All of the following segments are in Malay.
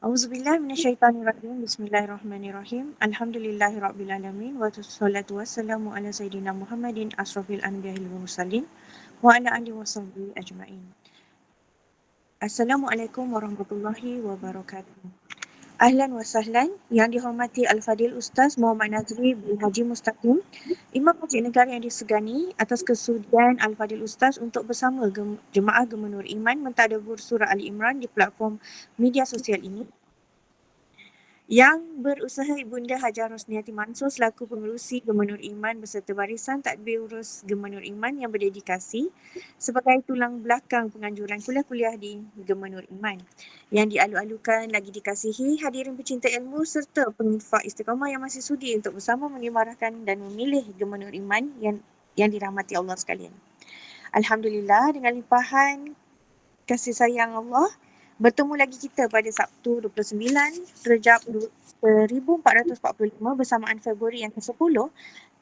Auzubillahi minasyaitonirrajim. Bismillahirrahmanirrahim. Alhamdulillahirabbil alamin wassalatu wassalamu ala sayidina Muhammadin asrofil anbiya'il mursalin wa ala alihi wasahbihi ajmain. Assalamualaikum warahmatullahi wabarakatuh. Ahlan wa sahlan yang dihormati Al-Fadil Ustaz Muhammad Nazri bin Haji Mustaqim, Imam Masjid Negara yang disegani atas kesudian Al-Fadil Ustaz untuk bersama Jemaah Gemenur Iman mentadabbur surah Al-Imran di platform media sosial ini. Yang berusaha Ibunda Hajar Rosniati Mansur selaku pengerusi Gemenur Iman beserta barisan tadbir urus Gemenur Iman yang berdedikasi sebagai tulang belakang penganjuran kuliah-kuliah di Gemenur Iman. Yang dialu-alukan lagi dikasihi hadirin pecinta ilmu serta penginfak istiqamah yang masih sudi untuk bersama mengimarahkan dan memilih Gemenur Iman yang dirahmati Allah sekalian. Alhamdulillah, dengan limpahan kasih sayang Allah, bertemu lagi kita pada Sabtu 29 Rejab 1445 bersamaan Februari yang ke-10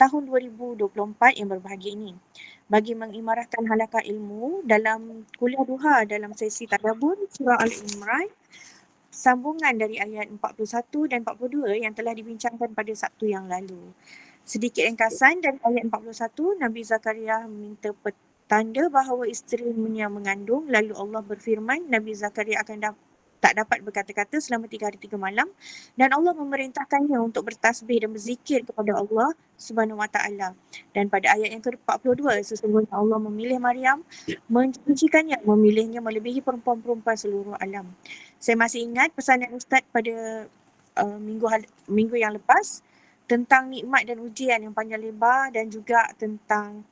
tahun 2024 yang berbahagia ini. Bagi mengimarahkan halaqah ilmu dalam kuliah duha dalam sesi tadabbur surah Al-Imran, sambungan dari ayat 41 dan 42 yang telah dibincangkan pada Sabtu yang lalu. Sedikit ringkasan dari ayat 41, Nabi Zakaria meminta tanda bahawa isterinya mengandung, lalu Allah berfirman Nabi Zakaria akan tak dapat berkata-kata selama 3 hari 3 malam dan Allah memerintahkannya untuk bertasbih dan berzikir kepada Allah Subhanahu Wa Taala. Dan pada ayat yang ke-42, sesungguhnya Allah memilih Maryam, mensucikannya, memilihnya melebihi perempuan-perempuan seluruh alam. Saya masih ingat pesanan Ustaz pada minggu yang lepas tentang nikmat dan ujian yang panjang lebar dan juga tentang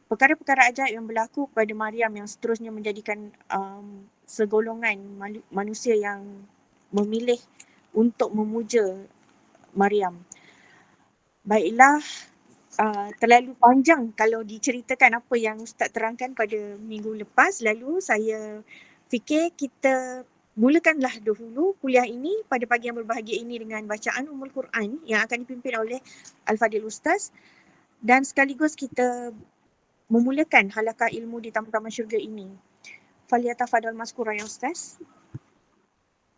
perkara-perkara ajaib yang berlaku kepada Maryam yang seterusnya menjadikan segolongan manusia yang memilih untuk memuja Maryam. Baiklah, terlalu panjang kalau diceritakan apa yang Ustaz terangkan pada minggu lepas. Lalu saya fikir kita mulakanlah dahulu kuliah ini pada pagi yang berbahagia ini dengan bacaan Ummul Quran yang akan dipimpin oleh Al-Fadil Ustaz, dan sekaligus kita memulakan halaqah ilmu di tamu-tamu syurga ini. Falyatafadhal mazkura ya Ustaz.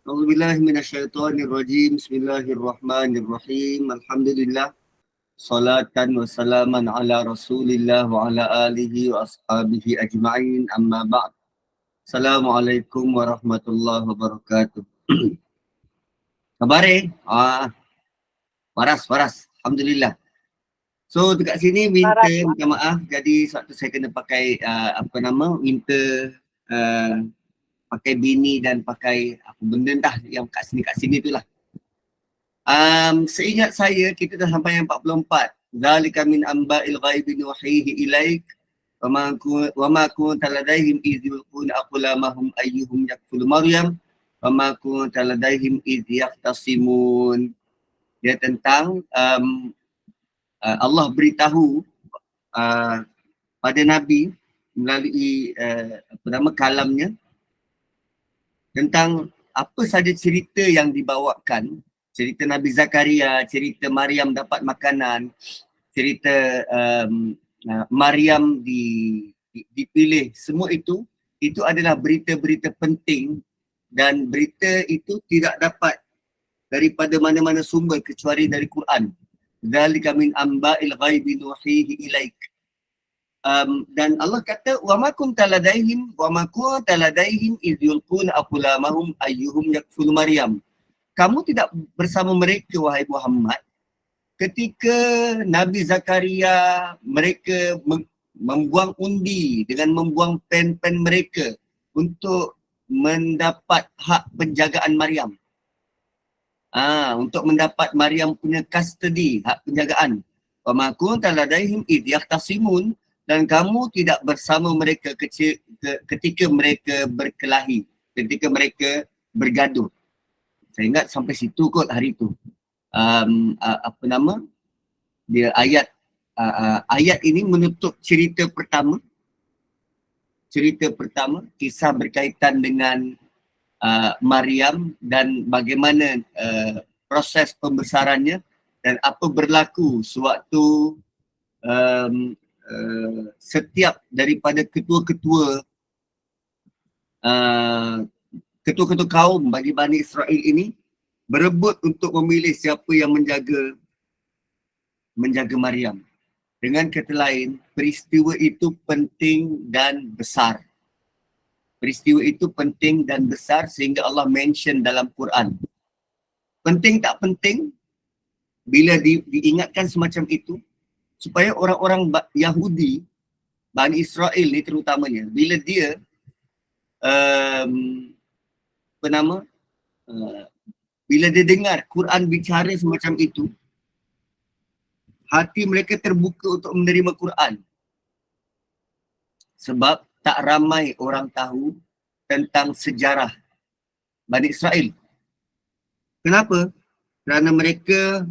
A'udzubillahi minasyaitonirrajim. Bismillahirrahmanirrahim. Alhamdulillah. Salatan wa salaman ala Rasulillah wa ala alihi wa ashabihi ajma'in. Amma ba'd. Assalamualaikum warahmatullahi wabarakatuh. Khabar Waras. Alhamdulillah. So dekat sini winter, minta maaf. Jadi waktu saya kena pakai winter, pakai bini dan pakai apa benda dah yang kat sini tu lah. Seingat saya kita dah sampai yang 44. Zalika min amba'il ghaibi nuhihi ilaik wa ma kunta ladaihim idh yulquna aqlamahum ayyuhum yakfulu Maryam wa ma kunta ladaihim idh yaftasimun. Dia tentang Allah beritahu pada Nabi melalui kalamnya tentang apa saja cerita yang dibawakan, cerita Nabi Zakaria, cerita Maryam dapat makanan, cerita Maryam dipilih, semua itu adalah berita-berita penting dan berita itu tidak dapat daripada mana-mana sumber kecuali dari Quran. Dzalika min amba'il ghaibi nuhihi ilaik. Dan Allah kata wa ma kunta ladaihim idh yulquna aqlamahum ayyuhum yakfulu Maryam. Kamu tidak bersama mereka wahai Muhammad ketika Nabi Zakaria mereka membuang undi dengan membuang pen-pen mereka untuk mendapat hak penjagaan Maryam. Untuk mendapat Maryam punya custody, hak penjagaan. Wa ma kunta ladaihim idh yahtasimun, dan kamu tidak bersama mereka ketika mereka berkelahi, ketika mereka bergaduh. Saya ingat sampai situ kot hari tu. Dia ayat ini menutup cerita pertama, kisah berkaitan dengan Maryam dan bagaimana proses pembesarannya dan apa berlaku sewaktu setiap daripada ketua-ketua ketua-ketua kaum bagi Bani Israel ini berebut untuk memilih siapa yang menjaga Maryam. Dengan kata lain, peristiwa itu penting dan besar. Peristiwa itu penting dan besar sehingga Allah mention dalam Quran. Penting tak penting, bila diingatkan semacam itu, supaya orang-orang Yahudi, Bani Israel ni terutamanya, bila dia bila dia dengar Quran bicara semacam itu, hati mereka terbuka untuk menerima Quran. Sebab tak ramai orang tahu tentang sejarah Bani Israel. Kenapa? Kerana mereka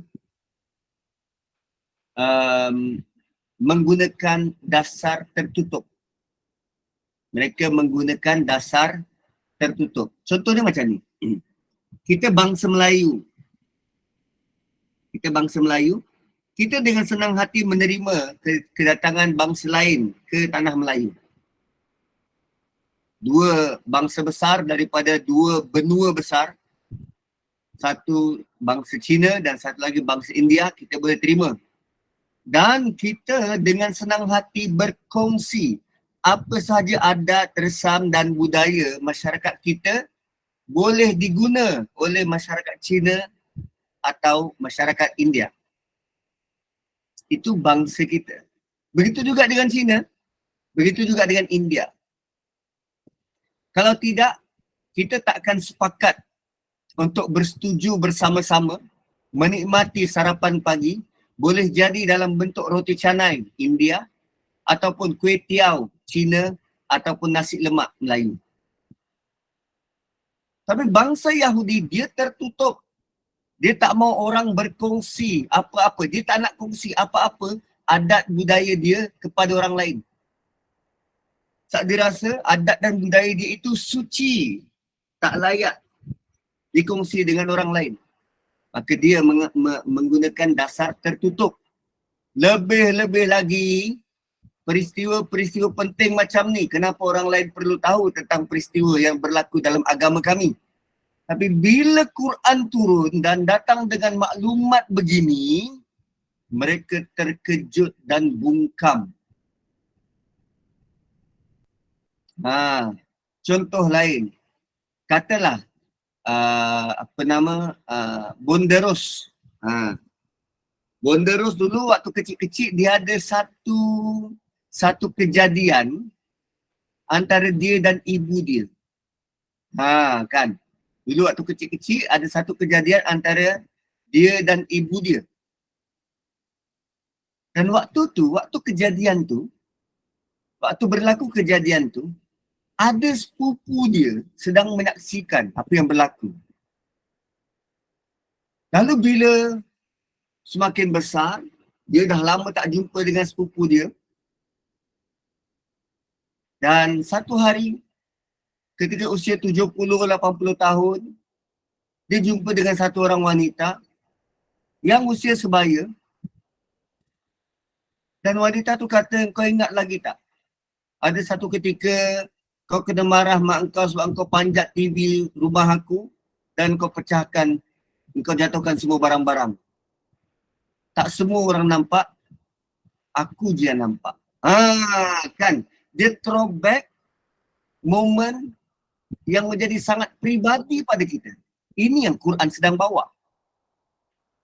menggunakan dasar tertutup. Mereka menggunakan dasar tertutup. Contohnya macam ni. Kita bangsa Melayu. Kita dengan senang hati menerima kedatangan bangsa lain ke tanah Melayu. Dua bangsa besar daripada dua benua besar. Satu bangsa Cina dan satu lagi bangsa India, kita boleh terima. Dan kita dengan senang hati berkongsi apa sahaja adat, resam dan budaya masyarakat kita boleh diguna oleh masyarakat Cina atau masyarakat India. Itu bangsa kita. Begitu juga dengan Cina, begitu juga dengan India. Kalau tidak, kita tak akan sepakat untuk bersetuju bersama-sama menikmati sarapan pagi, boleh jadi dalam bentuk roti canai India ataupun kuih tiaw Cina ataupun nasi lemak Melayu. Tapi bangsa Yahudi dia tertutup. Dia tak mau orang berkongsi apa-apa. Dia tak nak kongsi apa-apa adat budaya dia kepada orang lain. Sebab dia rasa adat dan budaya dia itu suci. Tak layak dikongsi dengan orang lain. Maka dia menggunakan dasar tertutup. Lebih-lebih lagi, peristiwa-peristiwa penting macam ni, kenapa orang lain perlu tahu tentang peristiwa yang berlaku dalam agama kami? Tapi bila Quran turun dan datang dengan maklumat begini, mereka terkejut dan bungkam. Contoh lain, katalah Bonderos. Bonderos dulu waktu kecil-kecil dia ada satu kejadian antara dia dan ibu dia. Kan. Dulu waktu kecil-kecil ada satu kejadian antara dia dan ibu dia. Dan waktu berlaku kejadian tu, ada sepupu dia sedang menyaksikan apa yang berlaku. Lalu bila semakin besar, dia dah lama tak jumpa dengan sepupu dia. Dan satu hari, ketika usia 70-80 tahun, dia jumpa dengan satu orang wanita yang usia sebaya. Dan wanita tu kata, kau ingat lagi tak? Ada satu ketika kau kena marah mak engkau sebab engkau panjat TV rumah aku dan kau pecahkan, engkau jatuhkan semua barang-barang. Tak semua orang nampak, aku je yang nampak. Kan? Dia throwback moment yang menjadi sangat peribadi pada kita. Ini yang Quran sedang bawa.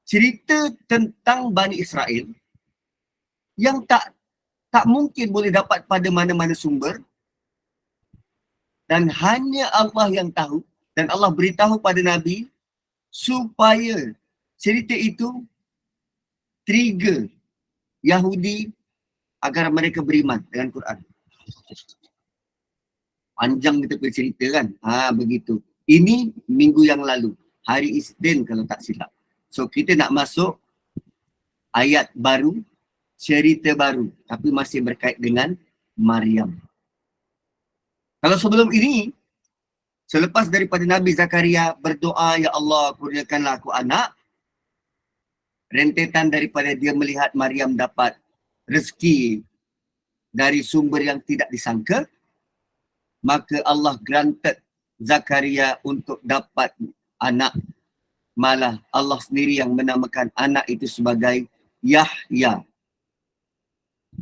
Cerita tentang Bani Israel yang tak mungkin boleh dapat pada mana-mana sumber. Dan hanya Allah yang tahu dan Allah beritahu pada Nabi supaya cerita itu trigger Yahudi agar mereka beriman dengan Quran. Panjang kita punya cerita kan? Begitu. Ini minggu yang lalu, hari Isnin kalau tak silap. So kita nak masuk ayat baru, cerita baru, tapi masih berkait dengan Maryam. Kalau sebelum ini, selepas daripada Nabi Zakaria berdoa, Ya Allah kurniakanlah aku anak, rentetan daripada dia melihat Maryam dapat rezeki dari sumber yang tidak disangka, maka Allah granted Zakaria untuk dapat anak, malah Allah sendiri yang menamakan anak itu sebagai Yahya.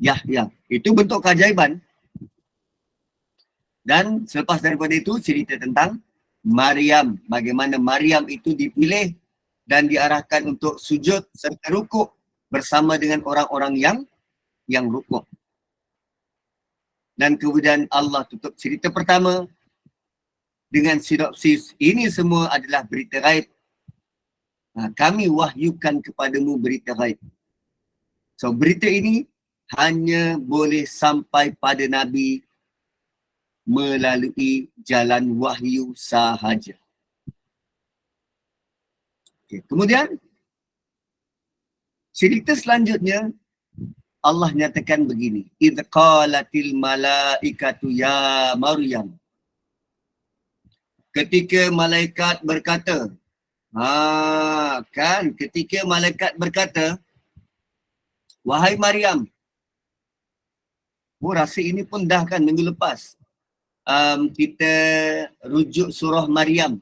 Yahya. Itu bentuk keajaiban. Dan selepas daripada itu cerita tentang Maryam. Bagaimana Maryam itu dipilih dan diarahkan untuk sujud serta rukuk bersama dengan orang-orang yang rukuk. Dan kemudian Allah tutup cerita pertama dengan sinopsis. Ini semua adalah berita gaib. Kami wahyukan kepadamu berita gaib. So berita ini hanya boleh sampai pada Nabi melalui jalan wahyu sahaja. Okay. Kemudian cerita selanjutnya Allah nyatakan begini. Idh qalatil malaikatu ya Maryam. Ketika malaikat berkata, ketika malaikat berkata, wahai Maryam. Rasa ini pun dah kan minggu lepas. Kita rujuk surah Maryam.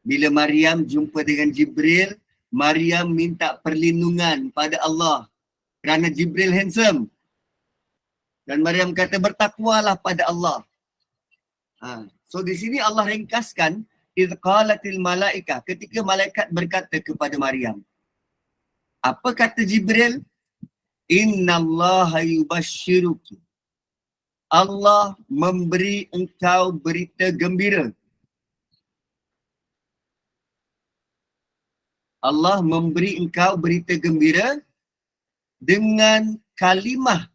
Bila Maryam jumpa dengan Jibril, Maryam minta perlindungan pada Allah kerana Jibril handsome. Dan Maryam kata bertakwalah pada Allah. So di sini Allah ringkaskan idh qalatil malaikah, ketika malaikat berkata kepada Maryam. Apa kata Jibril? Innallaha yubashshiruki. Allah memberi engkau berita gembira. Allah memberi engkau berita gembira dengan kalimah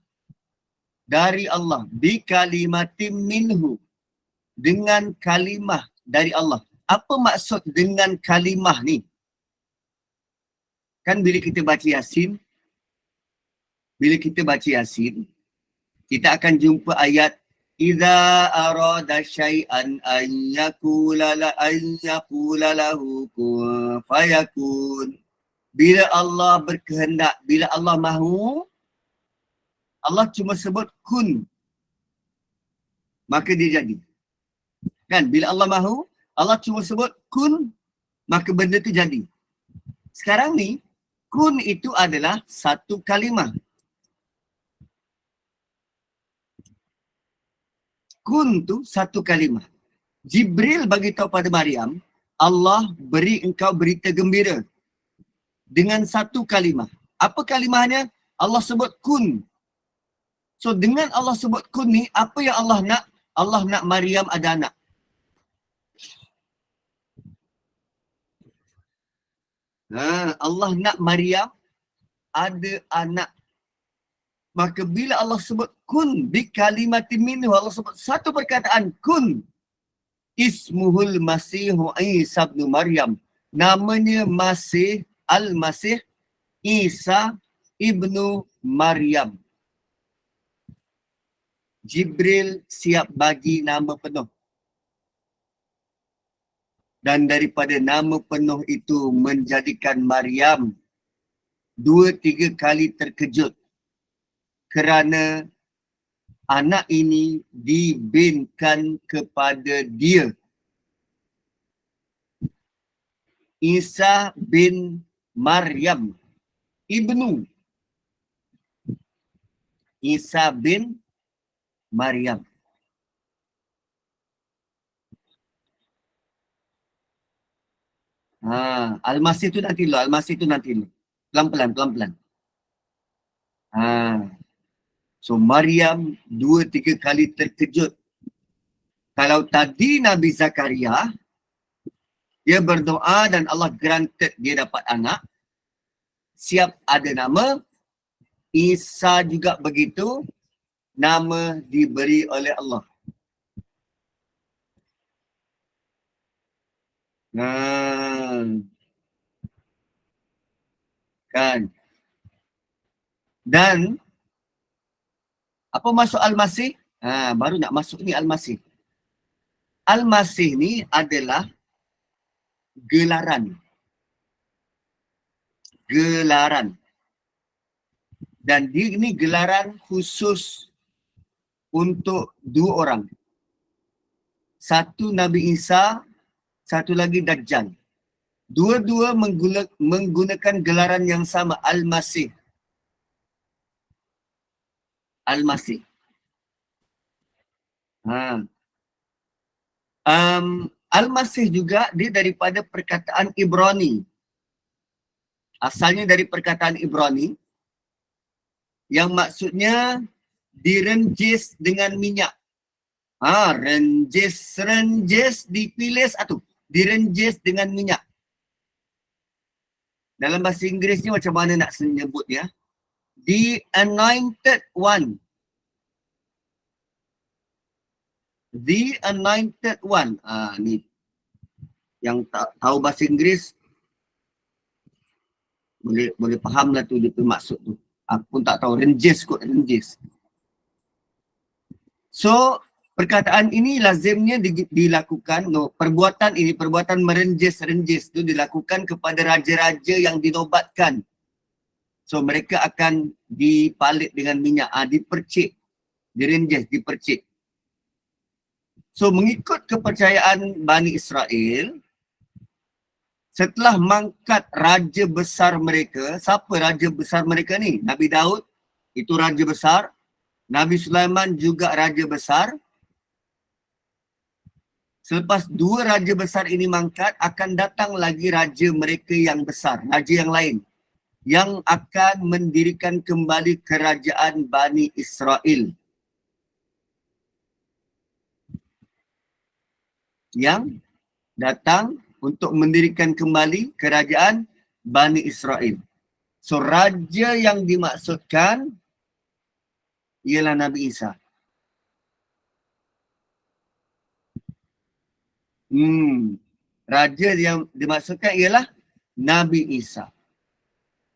dari Allah. Bi kalimatim minhu. Dengan kalimah dari Allah. Apa maksud dengan kalimah ni? Kan bila kita baca Yasin, kita akan jumpa ayat idza arada syai'an an yaqula lahu kun fayakun. Bila Allah berkehendak, bila Allah mahu, Allah cuma sebut kun, maka dia jadi. Kan bila Allah mahu, Allah cuma sebut kun, maka benda tu jadi. Sekarang ni kun itu adalah satu kalimah. Kun tu satu kalimah. Jibril bagi tahu pada Maryam, Allah beri engkau berita gembira dengan satu kalimah. Apa kalimahnya? Allah sebut kun. So dengan Allah sebut kun ni, apa yang Allah nak? Allah nak Maryam ada anak. Allah nak Maryam ada anak. Maka bila Allah sebut kun bi kalimatin minhu, Allah sebut satu perkataan kun. Ismuhul Masihu Isa bin Maryam. Namanya Masih, Al-Masih Isa ibnu Maryam. Jibril siap bagi nama penuh. Dan daripada nama penuh itu menjadikan Maryam 2-3 kali terkejut. Kerana anak ini dibinkan kepada dia. Isa bin Maryam. Ibnu. Isa bin Maryam. Al-Masih tu nanti lo, Al-Masih tu nanti lo. Pelan-pelan. So Maryam 2-3 kali terkejut. Kalau tadi Nabi Zakaria, dia berdoa dan Allah granted dia dapat anak. Siap ada nama. Isa juga begitu. Nama diberi oleh Allah. Kan. Dan apa maksud Al-Masih? Baru nak masuk ni Al-Masih. Al-Masih ni adalah gelaran. Dan dia ni gelaran khusus untuk 2 orang. satu Nabi Isa, satu lagi Dajjal. Dua-dua menggunakan gelaran yang sama, Al-Masih. Al-Masih. Al-Masih juga dia daripada perkataan Ibrani. Asalnya dari perkataan Ibrani yang maksudnya direnjis dengan minyak. Renjis dipilih satu. Direnjis dengan minyak. Dalam bahasa Inggeris ni macam mana nak sebutnya? The anointed one. The anointed one. Ni yang tak tahu bahasa Inggeris boleh faham lah tu dia tu maksud tu. Aku pun tak tahu, renjis kot, renjis. So perkataan ini lazimnya dilakukan, perbuatan ini, perbuatan merenjis tu dilakukan kepada raja-raja yang dinobatkan. So mereka akan dipalit dengan minyak, dipercik, direnjis, dipercik. So mengikut kepercayaan Bani Israel, setelah mangkat raja besar mereka, siapa raja besar mereka ni? Nabi Daud, itu raja besar. Nabi Sulaiman juga raja besar. Selepas dua raja besar ini mangkat, akan datang lagi raja mereka yang besar, raja yang lain, yang akan mendirikan kembali kerajaan Bani Israel. Yang datang untuk mendirikan kembali kerajaan Bani Israel. So raja yang dimaksudkan ialah Nabi Isa. Raja yang dimaksudkan ialah Nabi Isa.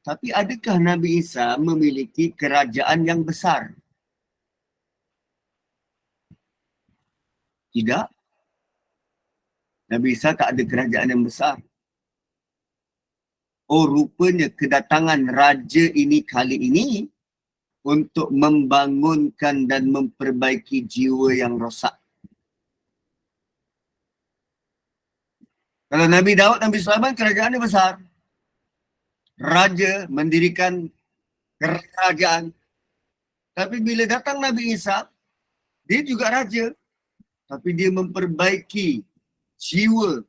Tapi adakah Nabi Isa memiliki kerajaan yang besar? Tidak. Nabi Isa tak ada kerajaan yang besar. Oh, rupanya kedatangan raja ini kali ini untuk membangunkan dan memperbaiki jiwa yang rosak. Kalau Nabi Daud, Nabi Sulaiman, kerajaannya besar. Raja mendirikan kerajaan. Tapi bila datang Nabi Isa, dia juga raja. Tapi dia memperbaiki jiwa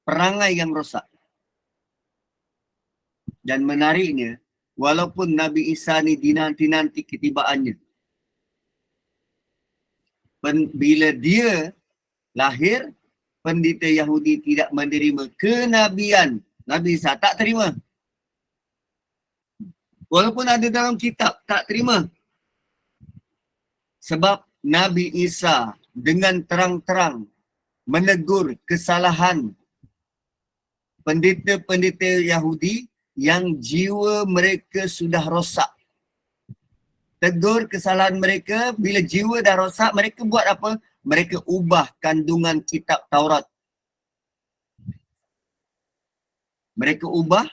perangai yang rosak. Dan menariknya, walaupun Nabi Isa ni dinanti-nanti ketibaannya, bila dia lahir, pendeta Yahudi tidak menerima kenabian Nabi Isa, tak terima. Walaupun ada dalam kitab, tak terima. Sebab Nabi Isa dengan terang-terang menegur kesalahan pendeta-pendeta Yahudi yang jiwa mereka sudah rosak. Tegur kesalahan mereka, bila jiwa dah rosak, mereka buat apa? Mereka ubah kandungan kitab Taurat. Mereka ubah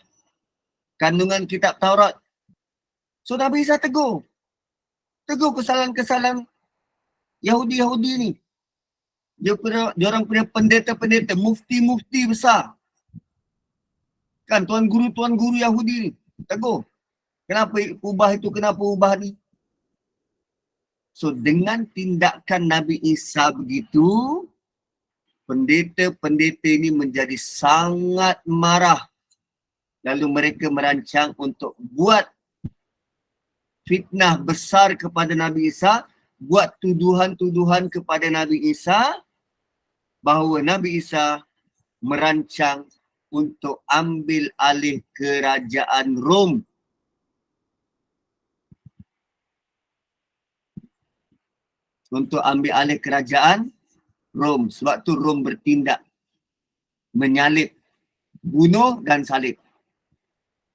kandungan kitab Taurat. So Nabi Isa tegur. Tegur kesalahan-kesalahan Yahudi-Yahudi ni. Dia orang punya pendeta-pendeta, mufti-mufti besar. Kan tuan guru Yahudi ni. Tegur. Kenapa ubah itu, kenapa ubah ni? So dengan tindakan Nabi Isa begitu, pendeta-pendeta ini menjadi sangat marah. Lalu mereka merancang untuk buat fitnah besar kepada Nabi Isa, buat tuduhan-tuduhan kepada Nabi Isa bahawa Nabi Isa merancang untuk ambil alih kerajaan Rom. Untuk ambil alih kerajaan Rom. Sebab tu Rom bertindak menyalib, bunuh dan salib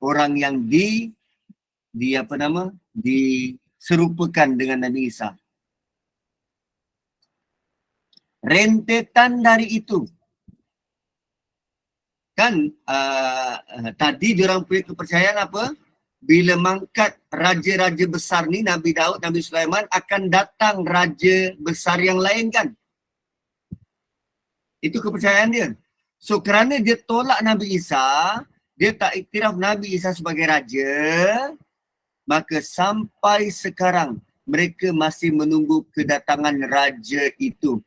orang yang diserupakan dengan Nabi Isa. Rentetan dari itu, kan tadi diorang punya kepercayaan apa? Bila mangkat raja-raja besar ni, Nabi Daud, Nabi Sulaiman, akan datang raja besar yang lain kan? Itu kepercayaan dia. So kerana dia tolak Nabi Isa, dia tak iktiraf Nabi Isa sebagai raja, maka sampai sekarang mereka masih menunggu kedatangan raja itu.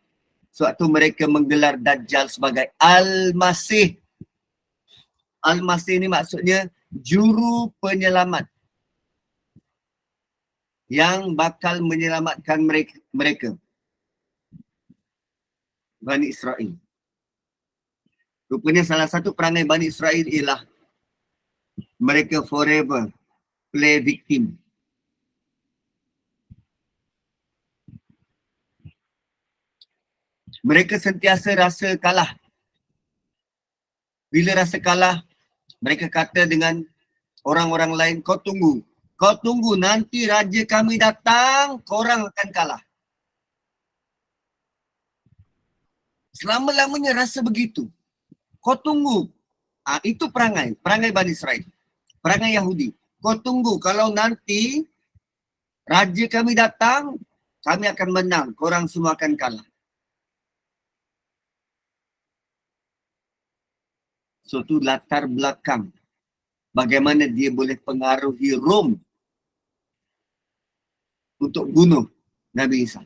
Sebab tu mereka menggelar Dajjal sebagai Al-Masih. Al-Masih ni maksudnya juru penyelamat yang bakal menyelamatkan mereka. Bani Israel. Rupanya salah satu perangai Bani Israel ialah mereka forever play victim. Mereka sentiasa rasa kalah. Bila rasa kalah, mereka kata dengan orang-orang lain, kau tunggu nanti raja kami datang, korang akan kalah. Selama-lamanya rasa begitu. Kau tunggu. Itu perangai Bani Israel. Perangai Yahudi. Kau tunggu kalau nanti raja kami datang, kami akan menang, korang semua akan kalah. So tu latar belakang bagaimana dia boleh pengaruhi Rom untuk bunuh Nabi Isa.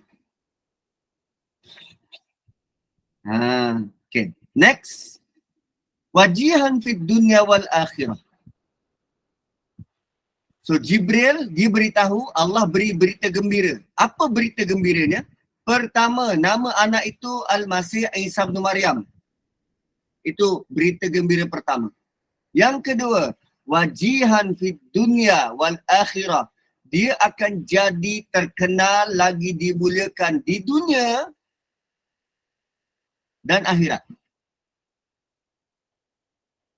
Okay. Next. Wajihan fid dunya wal akhirah. So Jibril dia beritahu, Allah beri berita gembira. Apa berita gembiranya? Pertama, nama anak itu Al-Masih Isa bin Maryam. Itu berita gembira pertama. Yang kedua, wajihan fid dunya wal akhirah. Dia akan jadi terkenal lagi dimuliakan di dunia dan akhirat.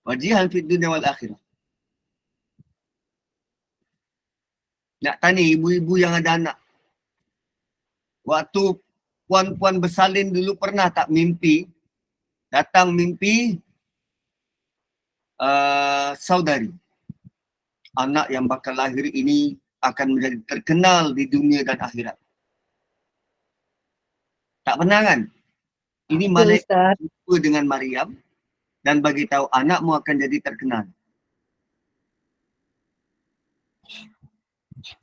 Wajihan fid dunya wal akhirah. Nak tanya ibu-ibu yang ada anak. Waktu puan-puan bersalin dulu pernah tak mimpi, datang mimpi saudari. Anak yang bakal lahir ini akan menjadi terkenal di dunia dan akhirat. Tak pernah kan? Ini malaikat jumpa dengan Maryam dan bagi tahu anakmu akan jadi terkenal.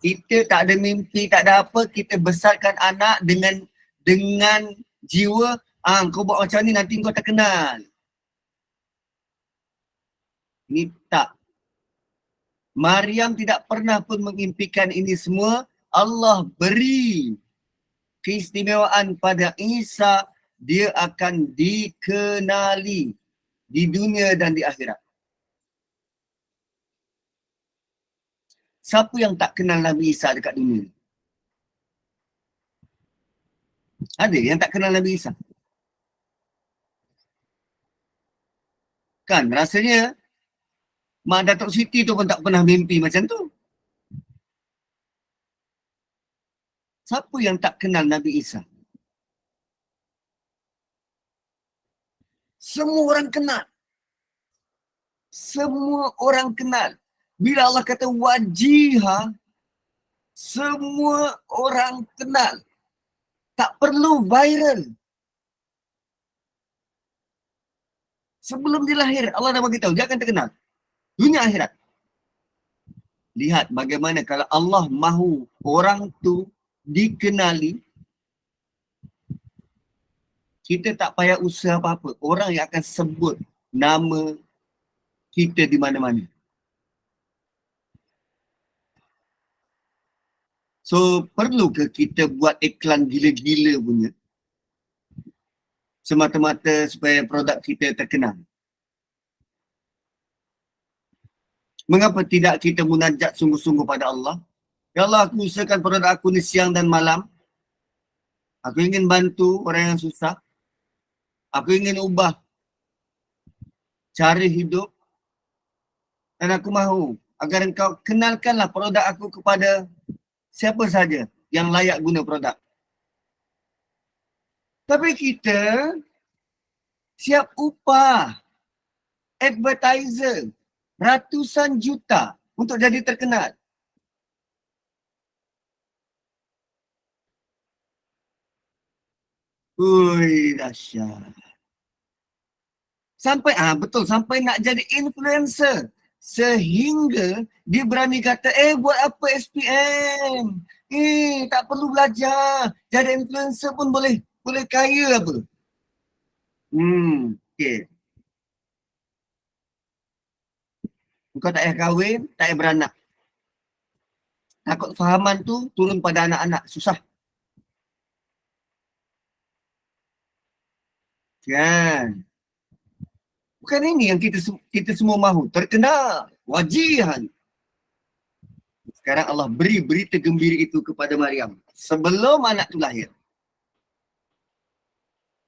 Kita tak ada mimpi, tak ada apa, kita besarkan anak dengan jiwa, kau buat macam ni nanti kau terkenal. Ini tak. Maryam tidak pernah pun mengimpikan ini semua. Allah beri keistimewaan pada Isa, dia akan dikenali di dunia dan di akhirat. Siapa yang tak kenal Nabi Isa dekat dunia? Ada yang tak kenal Nabi Isa? Kan rasanya Mak Datuk Siti tu pun tak pernah mimpi macam tu. Siapa yang tak kenal Nabi Isa? Semua orang kenal. Semua orang kenal. Bila Allah kata wajihah, semua orang kenal. Tak perlu viral. Sebelum dia lahir, Allah dah bagi tahu dia akan terkenal. Dunia akhirat. Lihat bagaimana kalau Allah mahu orang tu dikenali, kita tak payah usaha apa-apa. Orang yang akan sebut nama kita di mana-mana. So, perlu ke kita buat iklan gila-gila punya semata-mata supaya produk kita terkenal? Mengapa tidak kita munajat sungguh-sungguh pada Allah? Ya Allah, aku usahakan produk aku ni siang dan malam. Aku ingin bantu orang yang susah. Aku ingin ubah cara hidup. Dan aku mahu agar engkau kenalkanlah produk aku kepada siapa saja yang layak guna produk. Tapi kita siap upah advertiser ratusan juta untuk jadi terkenal. Ui, dahsyat. Betul, sampai nak jadi influencer. Sehingga dia berani kata, buat apa SPM? Tak perlu belajar. Jadi influencer pun boleh kaya apa. Okay. Kau tak payah kahwin, tak payah beranak. Takut fahaman tu turun pada anak-anak. Susah. Kan? Bukan ini yang kita semua mahu. Terkenal. Wajihan. Sekarang Allah beri berita gembira itu kepada Maryam. Sebelum anak tu lahir.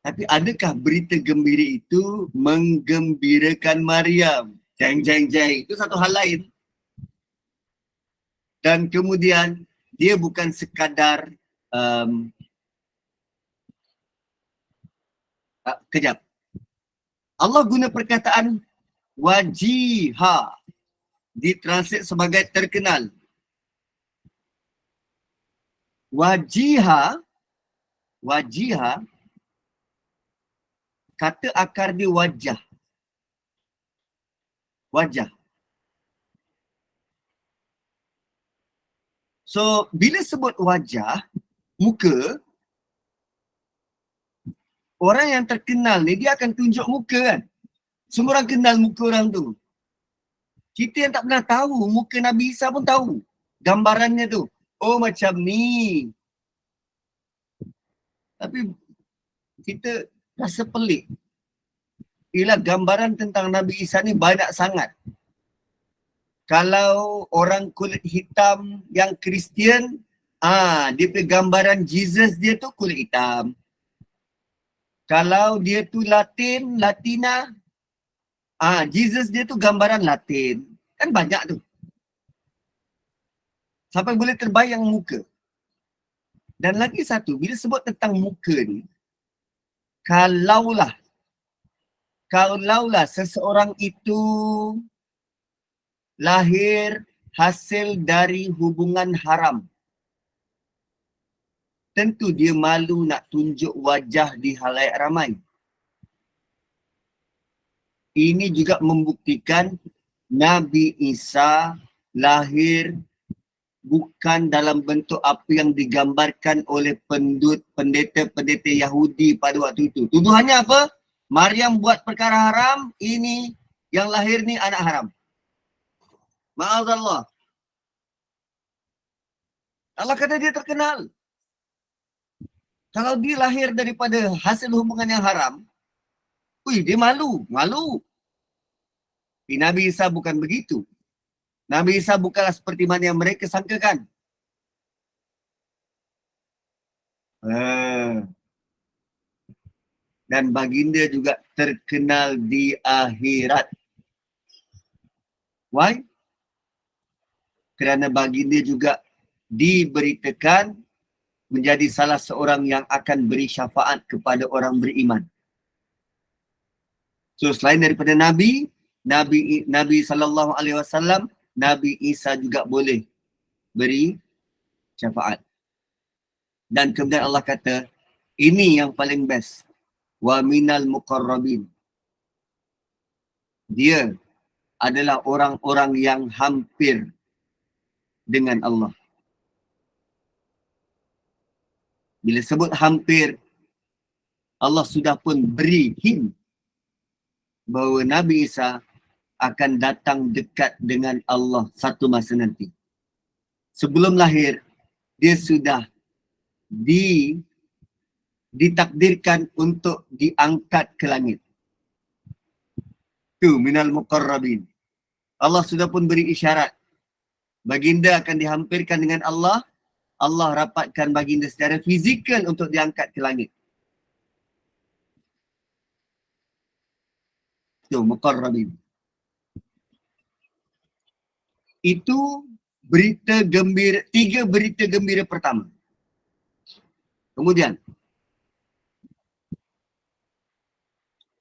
Tapi adakah berita gembira itu menggembirakan Maryam? Jeng. Itu satu hal lain. Dan kemudian dia bukan sekadar kejap. Allah guna perkataan wajiha. Ditranslate sebagai terkenal. Wajiha, kata akar dia wajah. Wajah. So, bila sebut wajah, muka, orang yang terkenal ni dia akan tunjuk muka kan. Semua orang kenal muka orang tu. Kita yang tak pernah tahu, muka Nabi Isa pun tahu. Gambarannya tu. Oh macam ni. Tapi kita rasa pelik. Ialah gambaran tentang Nabi Isa ni banyak sangat. Kalau orang kulit hitam yang Kristian, dia punya gambaran Jesus dia tu kulit hitam. Kalau dia tu Latina, Jesus dia tu gambaran Latin. Kan banyak tu. Sampai boleh terbayang muka. Dan lagi satu, bila sebut tentang muka ni, kalaulah seseorang itu lahir hasil dari hubungan haram, tentu dia malu nak tunjuk wajah di halayak ramai. Ini juga membuktikan Nabi Isa lahir bukan dalam bentuk apa yang digambarkan oleh pendeta-pendeta Yahudi pada waktu itu. Tuduhannya apa? Maryam buat perkara haram, ini yang lahir ni anak haram. Ma'azallah. Allah kata dia terkenal. Kalau dia lahir daripada hasil hubungan yang haram, dia malu. Tapi Nabi Isa bukan begitu. Nabi Isa bukanlah seperti mana yang mereka sangkakan. Dan baginda juga terkenal di akhirat. Why? Kerana baginda juga diberitakan menjadi salah seorang yang akan beri syafaat kepada orang beriman. So selain daripada Nabi SAW, Nabi Isa juga boleh beri syafaat. Dan kemudian Allah kata, ini yang paling best. Wa minal muqarrabin. Dia adalah orang-orang yang hampir dengan Allah. Bila sebut hampir, Allah sudah pun beri hint bahawa Nabi Isa akan datang dekat dengan Allah satu masa nanti. Sebelum lahir, dia sudah ditakdirkan untuk diangkat ke langit. Tu minal muqarrabin. Allah sudah pun beri isyarat. Baginda akan dihampirkan dengan Allah. Allah rapatkan baginda secara fizikal untuk diangkat ke langit. Tu muqarrabin. Itu berita gembira, 3 berita gembira pertama. Kemudian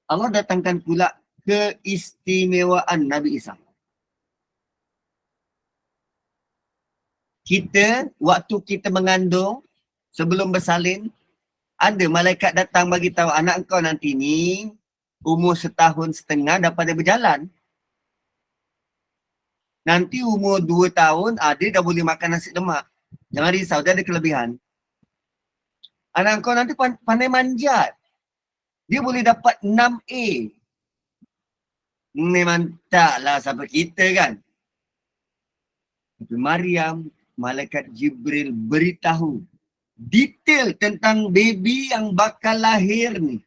Allah datangkan pula keistimewaan Nabi Isa. Waktu kita mengandung, sebelum bersalin, ada malaikat datang bagi tahu anak kau nanti ni umur 1.5 tahun dapat dia berjalan. Nanti umur 2 tahun, dia dah boleh makan nasi lemak. Jangan risau, dia ada kelebihan. Anak kau nanti pandai manjat. Dia boleh dapat 6A. Memang taklah sampai kita kan. Tapi Maryam, malaikat Jibril beritahu detail tentang baby yang bakal lahir ni.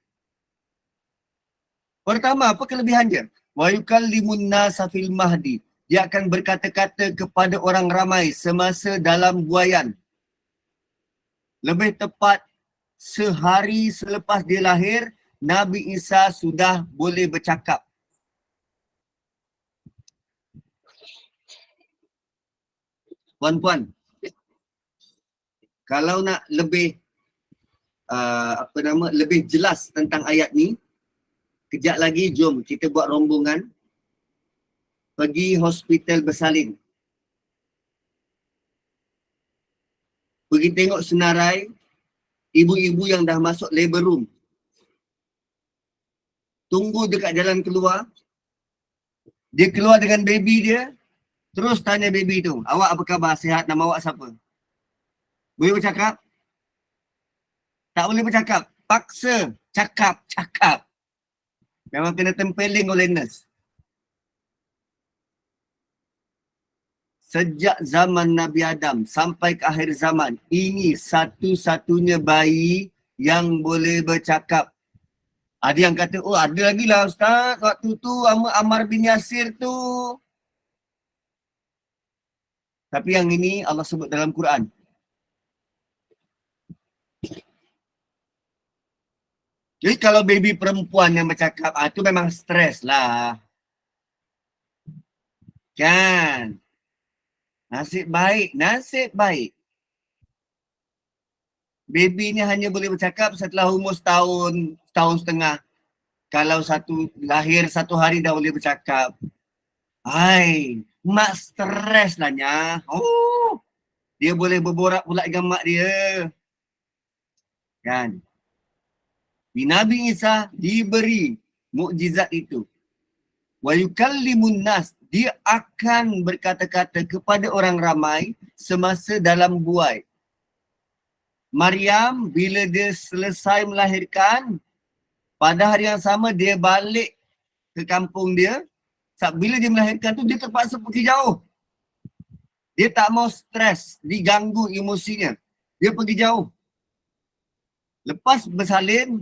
Pertama, apa kelebihan dia? Wa yukallimun nasa fil mahdi. Dia akan berkata-kata kepada orang ramai semasa dalam buaian. Lebih tepat, sehari selepas dia lahir, Nabi Isa sudah boleh bercakap. Puan-puan, kalau nak lebih lebih jelas tentang ayat ni, kejap lagi jom kita buat rombongan pergi hospital bersalin. Pergi tengok senarai ibu-ibu yang dah masuk labor room. Tunggu dekat jalan keluar. Dia keluar dengan baby dia. Terus tanya baby tu, awak apa khabar, sihat, nama awak siapa? Boleh bercakap? Tak boleh bercakap. Paksa cakap. Memang kena tempeling oleh nurse. Sejak zaman Nabi Adam sampai ke akhir zaman, ini satu-satunya bayi yang boleh bercakap. Ada yang kata, oh ada lagi lah Ustaz, waktu tu Ammar bin Yasir tu. Tapi yang ini Allah sebut dalam Quran. Jadi kalau baby perempuan yang bercakap, tu memang stres lah. Kan? Nasib baik. Baby ni hanya boleh bercakap setelah umur setahun setengah. Kalau lahir 1 hari dah boleh bercakap. Hai, mak stres lah nya. Oh, dia boleh berborak pula dengan mak dia. Kan? Nabi Isa diberi mukjizat itu. Wa yukallimun nas, dia akan berkata-kata kepada orang ramai semasa dalam buai. Maryam bila dia selesai melahirkan, pada hari yang sama dia balik ke kampung dia. Bila dia melahirkan tu dia terpaksa pergi jauh. Dia tak mau stres, diganggu emosinya. Dia pergi jauh. Lepas bersalin,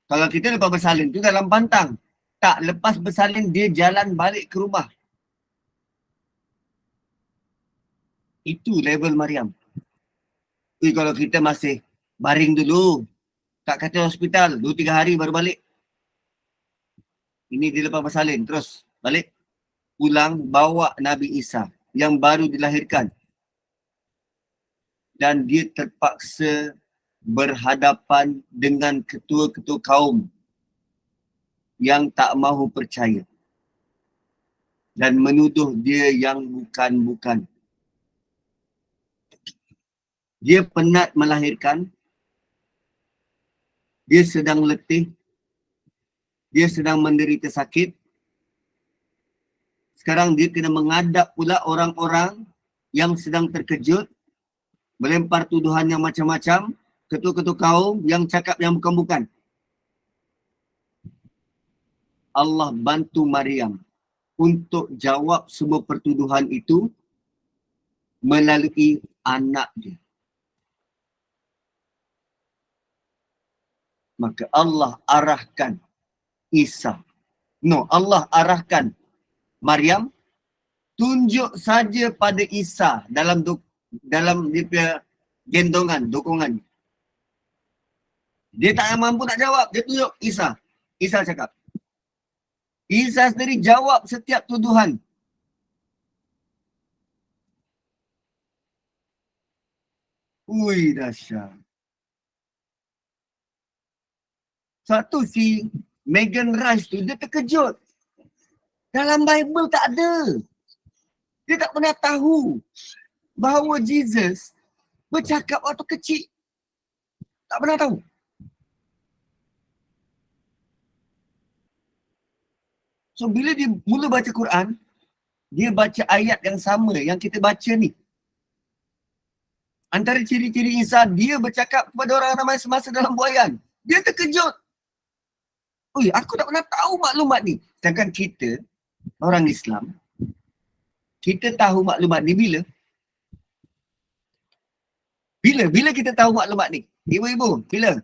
kalau kita lepas bersalin tu dalam pantang. Tak, lepas bersalin dia jalan balik ke rumah. Itu level Maryam. Kalau kita masih baring dulu kat katil hospital, 2-3 hari baru balik. Ini dia lepas bersalin, terus balik. Pulang bawa Nabi Isa yang baru dilahirkan. Dan dia terpaksa berhadapan dengan ketua-ketua kaum yang tak mahu percaya dan menuduh dia yang bukan-bukan. Dia penat melahirkan, dia sedang letih, dia sedang menderita sakit. Sekarang dia kena menghadap pula orang-orang yang sedang terkejut, melempar tuduhan yang macam-macam, ketua-ketua kaum yang cakap yang bukan-bukan. Allah bantu Maryam untuk jawab semua pertuduhan itu melalui anak dia. Maka Allah arahkan Isa. Allah arahkan Maryam, tunjuk saja pada Isa dalam dia punya gendongan, dukungan. Dia tak mampu nak jawab, dia tunjuk Isa. Isa cakap. Isa sendiri jawab setiap tuduhan. Ui, dahsyat. Satu si Megan Rice tu, dia terkejut. Dalam Bible tak ada. Dia tak pernah tahu bahawa Jesus bercakap waktu kecil. Tak pernah tahu. So bila dia mula baca Quran, dia baca ayat yang sama yang kita baca ni. Antara ciri-ciri Isa, dia bercakap kepada orang ramai semasa dalam buaian. Dia terkejut. Ui, aku tak pernah tahu maklumat ni. Sedangkan kita, orang Islam, kita tahu maklumat ni bila? Bila kita tahu maklumat ni? Ibu-ibu, bila?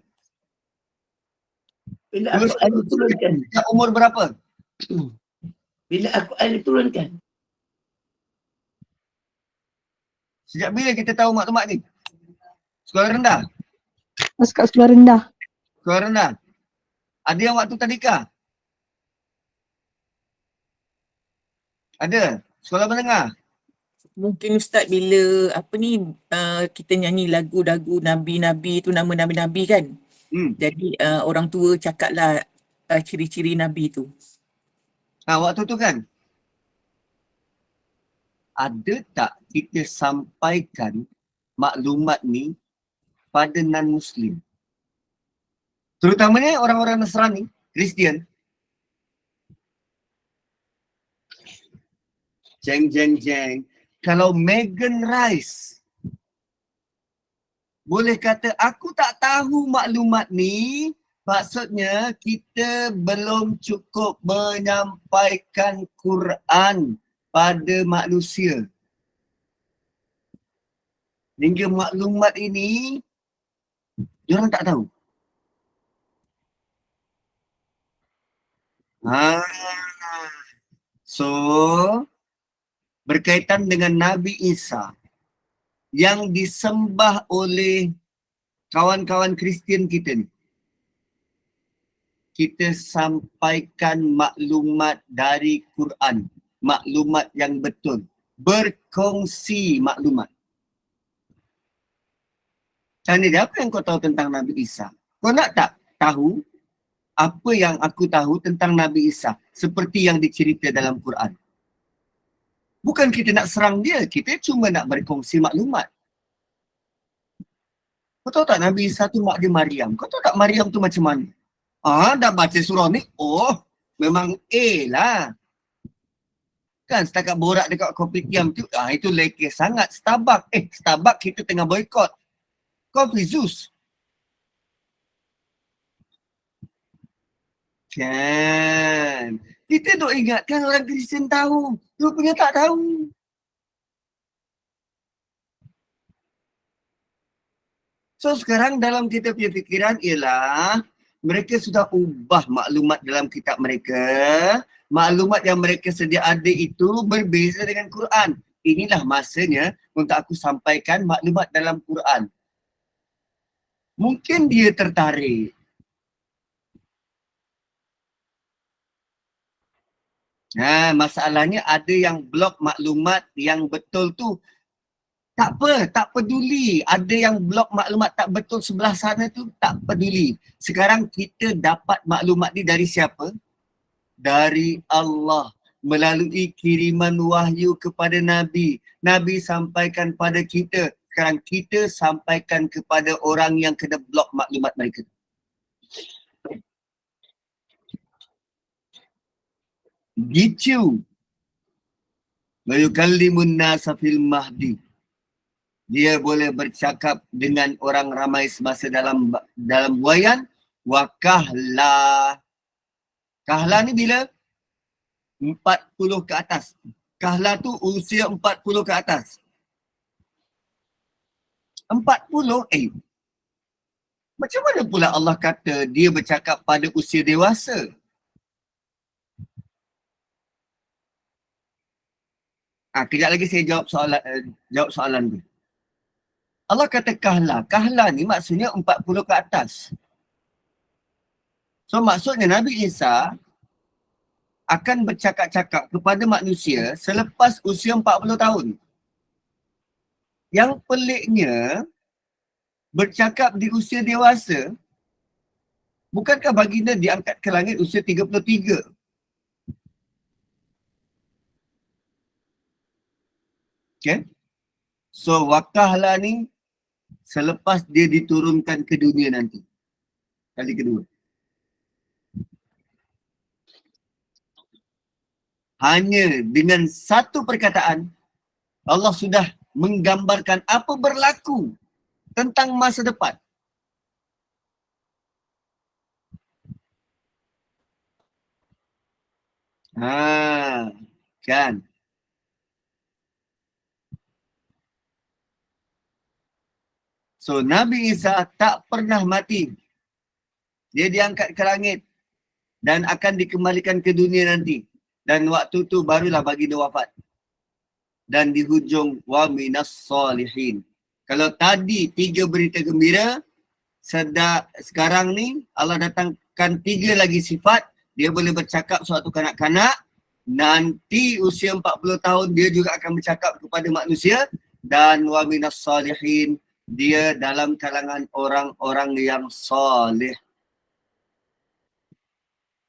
Bila Al-Quran diturunkan. Sejak umur berapa? Bila Al-Quran diturunkan. Sejak bila kita tahu maklumat ni? Sekolah rendah? Mas kat sekolah rendah. Sekolah rendah? Ada yang waktu tadika? Ada? Sekolah menengah? Mungkin Ustaz bila kita nyanyi lagu-lagu Nabi-Nabi tu, nama Nabi-Nabi kan. Jadi orang tua cakaplah ciri-ciri Nabi tu. Waktu tu kan? Ada tak kita sampaikan maklumat ni pada non-Muslim? Terutamanya orang-orang Nasrani, Kristian. Jeng. Kalau Megan Rice boleh kata aku tak tahu maklumat ni, maksudnya kita belum cukup menyampaikan Quran pada manusia. Hingga maklumat ini diorang tak tahu. So berkaitan dengan Nabi Isa yang disembah oleh kawan-kawan Kristian kita ni, kita sampaikan maklumat dari Quran, maklumat yang betul, berkongsi maklumat. Tanya dia, apa yang kau tahu tentang Nabi Isa? Kau nak tak tahu apa yang aku tahu tentang Nabi Isa seperti yang dicerita dalam Quran? Bukan kita nak serang dia, kita cuma nak berkongsi maklumat. Kau tahu tak Nabi Isa tu mak dia Maryam? Kau tahu tak Maryam tu macam mana? Dah baca surah ni? Oh, memang A lah. Kan setakat borak dekat kopitiam tu, itu lekeh sangat. Starbucks kita tengah boykot. Coffee Zeus. Kan. Kita duk ingatkan orang Kristian tahu. Dia punya tak tahu. So sekarang dalam kita punya fikiran ialah mereka sudah ubah maklumat dalam kitab mereka. Maklumat yang mereka sedia ada itu berbeza dengan Quran. Inilah masanya untuk aku sampaikan maklumat dalam Quran. Mungkin dia tertarik. Masalahnya ada yang blok maklumat yang betul tu. Tak apa, tak peduli. Ada yang blok maklumat tak betul sebelah sana tu, tak peduli. Sekarang kita dapat maklumat ni dari siapa? Dari Allah. Melalui kiriman wahyu kepada Nabi. Nabi sampaikan pada kita. Sekarang kita sampaikan kepada orang yang kena blok maklumat mereka. Gitu. Wa yukallimun nasa fil mahdi. Dia boleh bercakap dengan orang ramai semasa dalam buaian. Wa kahla. Kahla ni bila? 40 ke atas. Kahla tu usia 40 ke atas. 40? Macam mana pula Allah kata dia bercakap pada usia dewasa? Kejap lagi saya jawab soalan tu. Allah kata kahla. Kahla ni maksudnya 40 ke atas. So maksudnya Nabi Isa akan bercakap-cakap kepada manusia selepas usia 40 tahun. Yang peliknya, bercakap di usia dewasa, bukankah baginda diangkat ke langit usia 33? Okay? So wakahlah ni selepas dia diturunkan ke dunia nanti. Kali kedua. hanya dengan satu perkataan Allah sudah menggambarkan apa berlaku tentang masa depan. Kan. So Nabi Isa tak pernah mati. Dia diangkat ke langit dan akan dikembalikan ke dunia nanti. Dan waktu tu barulah baginda wafat. Dan di hujung wa minas salihin. Kalau tadi 3 berita gembira, sekarang ni Allah datangkan 3 lagi sifat. Dia boleh bercakap suatu kanak-kanak. Nanti usia 40 tahun dia juga akan bercakap kepada manusia. Dan wa minas salihin, dia dalam kalangan orang-orang yang soleh.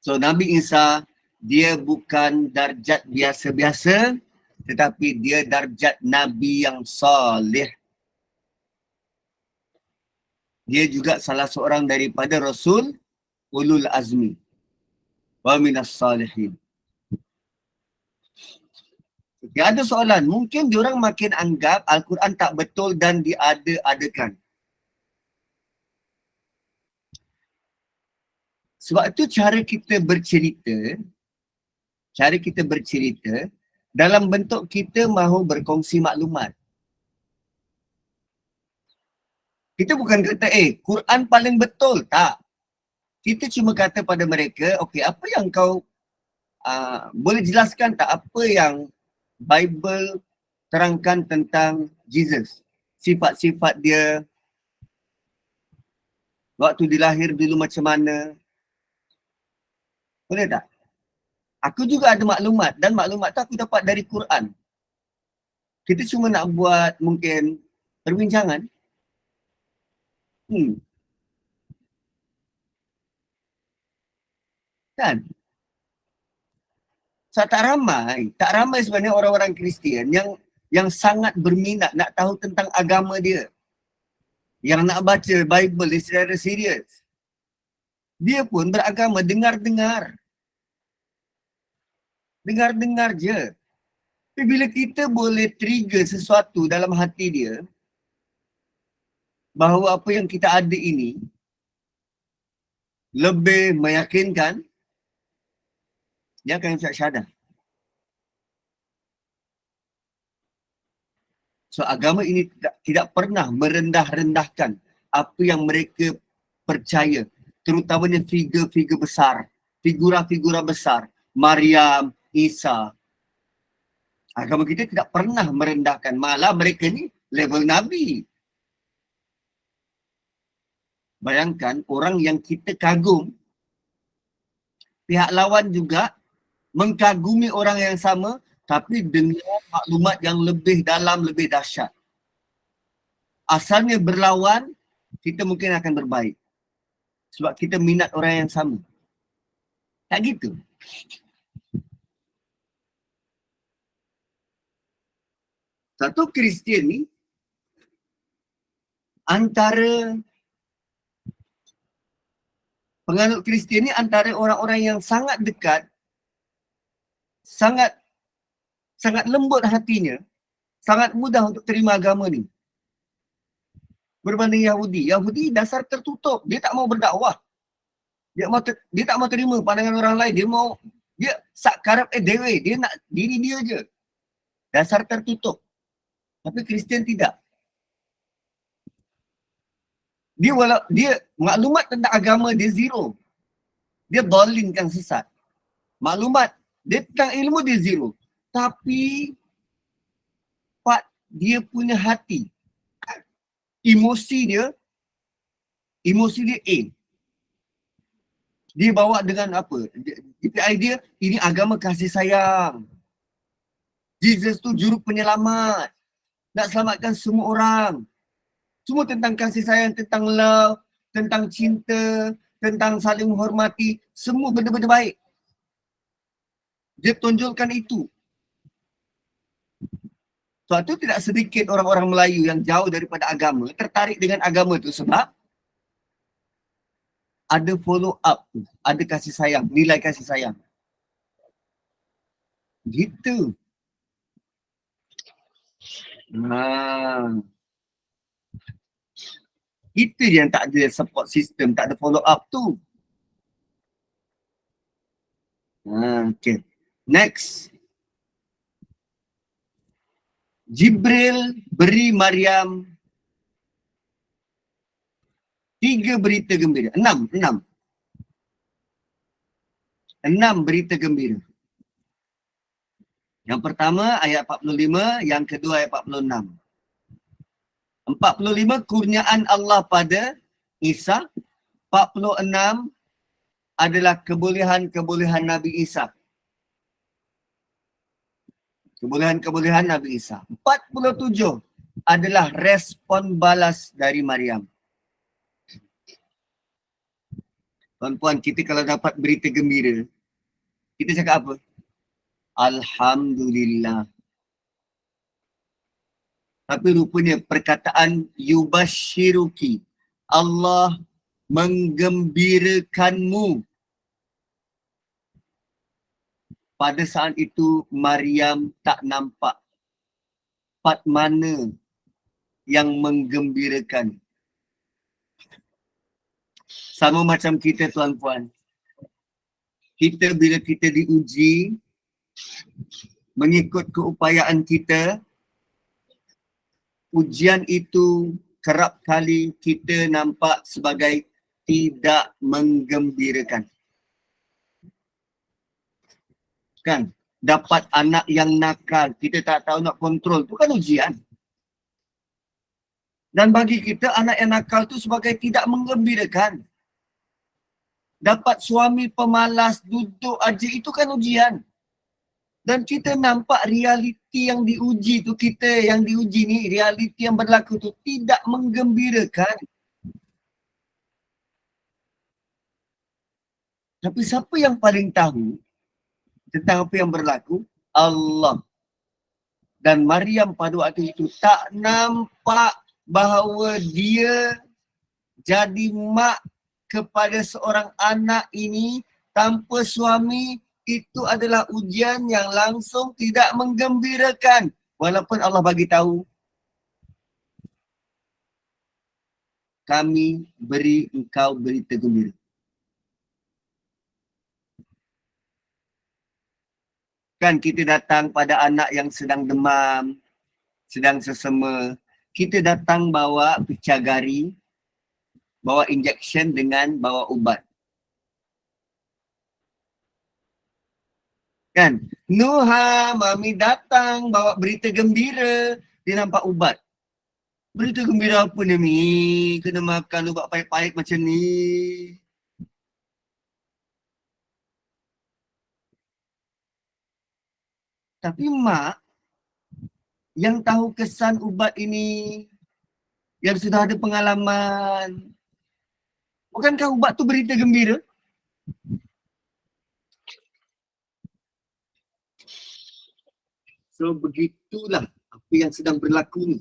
So Nabi Isa, dia bukan darjat biasa-biasa, tetapi dia darjat Nabi yang soleh. Dia juga salah seorang daripada Rasul Ulul Azmi. Wa minas salihin. Okay, ada soalan. Mungkin diorang makin anggap Al-Quran tak betul dan diada-adakan. Sebab itu cara kita bercerita dalam bentuk kita mahu berkongsi maklumat. Kita bukan kata, Quran paling betul. Tak. Kita cuma kata pada mereka, okey, apa yang kau boleh jelaskan tak apa yang Bible terangkan tentang Jesus? Sifat-sifat dia, waktu dilahir dulu macam mana. Boleh tak? Aku juga ada maklumat dan maklumat tu aku dapat dari Quran. Kita cuma nak buat mungkin perbincangan. Kan? So, tak ramai sebenarnya orang-orang Kristian yang sangat berminat nak tahu tentang agama dia. Yang nak baca Bible secara serius. Dia pun beragama dengar-dengar. Dengar-dengar je. Tapi bila kita boleh trigger sesuatu dalam hati dia, bahawa apa yang kita ada ini lebih meyakinkan, dia akan syahadah. So agama ini tidak pernah merendah-rendahkan apa yang mereka percaya. Terutamanya figura-figura besar. Figura-figura besar. Maryam, Isa. Agama kita tidak pernah merendahkan. Malah mereka ni level Nabi. Bayangkan orang yang kita kagum, pihak lawan juga mengkagumi orang yang sama tapi dengan maklumat yang lebih dalam, lebih dahsyat. Asalnya berlawan, kita mungkin akan berbaik. Sebab kita minat orang yang sama. Tak gitu. Satu Kristian ni antara penganut Kristian ni antara orang-orang yang sangat dekat, sangat lembut hatinya, sangat mudah untuk terima agama ni. Berbanding Yahudi. Yahudi dasar tertutup. Dia tak mau berdakwah. Dia tak mau terima pandangan orang lain. Dia sakarap dewe. Dia nak diri dia je. Dasar tertutup. Tapi Kristian tidak. Dia maklumat tentang agama dia zero. Dia dolinkan sesat. Maklumat dia tentang ilmu dia zero. Tapi dia punya hati, emosi dia A. Dia bawa dengan apa? Dia ini agama kasih sayang. Jesus tu juru penyelamat. Nak selamatkan semua orang. Semua tentang kasih sayang, tentang love, tentang cinta, tentang saling menghormati. Semua benda-benda baik. Dia tonjolkan itu. Sebab tu tidak sedikit orang-orang Melayu yang jauh daripada agama tertarik dengan agama tu sebab ada follow up tu, ada kasih sayang, nilai kasih sayang. Gitu. Itu yang tak ada support system, tak ada follow up tu. Okay. Next. Jibril beri Maryam 3 berita gembira. 6 berita gembira. Yang pertama ayat 45, yang kedua ayat 46. 45 kurniaan Allah pada Isa, 46 adalah kebolehan-kebolehan Nabi Isa. Kebolehan-kebolehan Nabi Isa. 47 adalah respon balas dari Maryam. Tuan-puan, kita kalau dapat berita gembira, kita cakap apa? Alhamdulillah. Tapi rupanya perkataan yubashiruki, Allah menggembirakanmu. Pada saat itu Maryam tak nampak part mana yang menggembirakan. Sama macam kita tuan-puan. Kita bila kita diuji, mengikut keupayaan kita, ujian itu kerap kali kita nampak sebagai tidak menggembirakan. Kan? Dapat anak yang nakal, kita tak tahu nak kontrol, tu kan ujian. Dan bagi kita, anak yang nakal tu sebagai tidak menggembirakan. Dapat suami pemalas, duduk aja, itu kan ujian. Dan kita nampak realiti yang diuji tu, kita yang diuji ni, realiti yang berlaku tu tidak menggembirakan. Tapi siapa yang paling tahu tentang apa yang berlaku? Allah. Dan Maryam pada waktu itu tak nampak bahawa dia jadi mak kepada seorang anak ini tanpa suami. Itu adalah ujian yang langsung tidak menggembirakan. Walaupun Allah bagi tahu, kami beri engkau berita gembira. Kan kita datang pada anak yang sedang demam, sedang sesama. Kita datang bawa picagari, bawa injection dengan bawa ubat. Kan? Nuha, mami datang bawa berita gembira, dia nampak ubat. Berita gembira apa ni, Mi? Kena makan ubat pahit-pahit macam ni. Tapi mak yang tahu kesan ubat ini, yang sudah ada pengalaman, bukankah ubat tu berita gembira? So begitulah apa yang sedang berlaku ni.